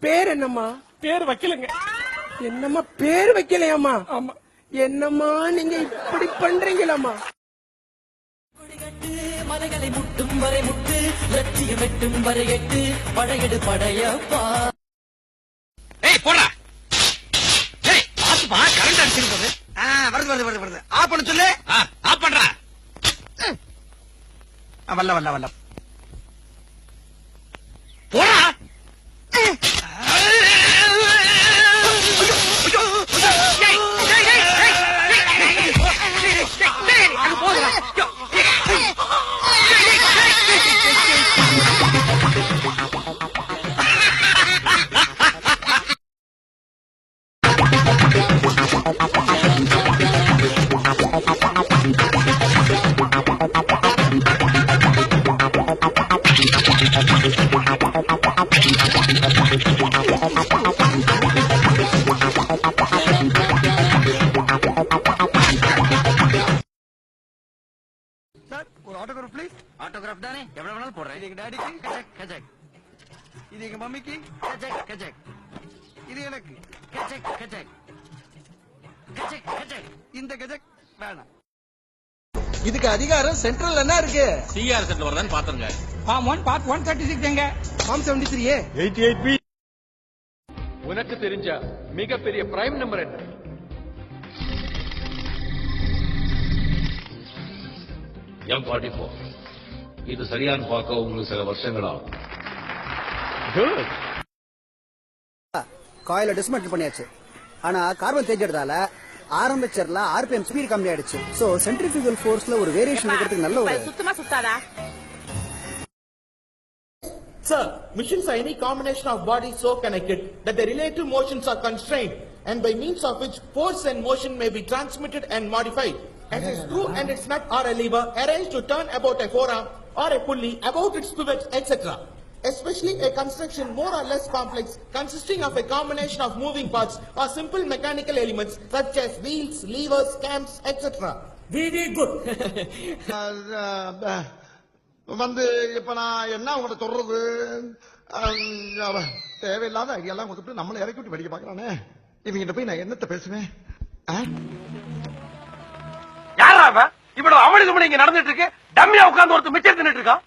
பேர் என்னம்மா? பேர் வைக்கலங்க. என்னம்மா பேர் வைக்கலையாம்மா? ஆமா. என்னம்மா நீங்க இப்படி பண்றீங்களாம்மா? மலைகளை முட்டும் வரை முட்டு, லட்சியம் எட்டும் வரை எட்டு, படையெடு படையப்பா. ஏய் போடா. ஏய் பாத்துப்பா, கரண்ட் அடிச்சிருக்குது. வருது. ஆஃப் பண்ண சொல்லு. ஆஃப் பண்றா. வல்ல. போடா. Autograph please. ஆட்டோகிராஃப் தானே, எவ்வளவு வேணாலும் போடுறேன். இது எங்க டாடிக்கு கஜக் கஜக், இது எங்க மம்மிக்கு கஜக் கஜக், இது எனக்கு கஜக் கஜக் கஜக் கஜக். இந்த கஜக் வேணாம். இதுக்கு அதிகாரம் சென்ட்ரல் என்ன இருக்கு? சிஆர் சென்டர் வரதான் பாத்துருங்க. ஃபார்ம் 1 பார்ட் 136 எங்க? Form 73 88B. உனக்கு தெரிஞ்ச மிகப்பெரிய பிரைம் நம்பர் என்ன? M44. இது சரியான பார்க்க உங்களுக்கு சில வருஷங்கள் ஆகும். காயில டிஸ்மெண்டில் பண்ணியாச்சு. ஆனா கார்பன் தேய்ச்சதால ஆரம்பிச்சர்ல ஆர்பிஎம் ஸ்பீட் கம்மி ஆயிடுச்சு. சோ சென்ட்ரிஃபியூகல் ஃபோர்ஸ்ல ஒரு வேரியேஷன் இருக்கிறதுக்கு நல்ல ஒரு சுத்தமா சுத்தாதா. Sir, machines are any combination of bodies so connected that the relative motions are constrained and by means of which force and motion may be transmitted and modified. As a screw and its nut or a lever arranged to turn about a forearm or a pulley about its pivot, etc. Especially a construction more or less complex consisting of a combination of moving parts or simple mechanical elements such as wheels, levers, cams, etc. Very good. வந்து இப்ப நான் என்ன உங்கள்ட்ட சொல்றது? தேவையில்லாத ஐடியாலாம் கொடுத்துட்டு நம்மளை இறக்கி விட்டு வெடிக்க பாக்குறானே. இவங்கிட்ட போய் நான் என்னத்த பேசுவேன்? யாரா அவன்? இவ்வளவு அமளி துமளி இங்க நடந்துட்டு இருக்கு. டம்மியா உட்கார்ந்து ஒருத்தர் மிச்சர் தின்னுட்டு இருக்கான்.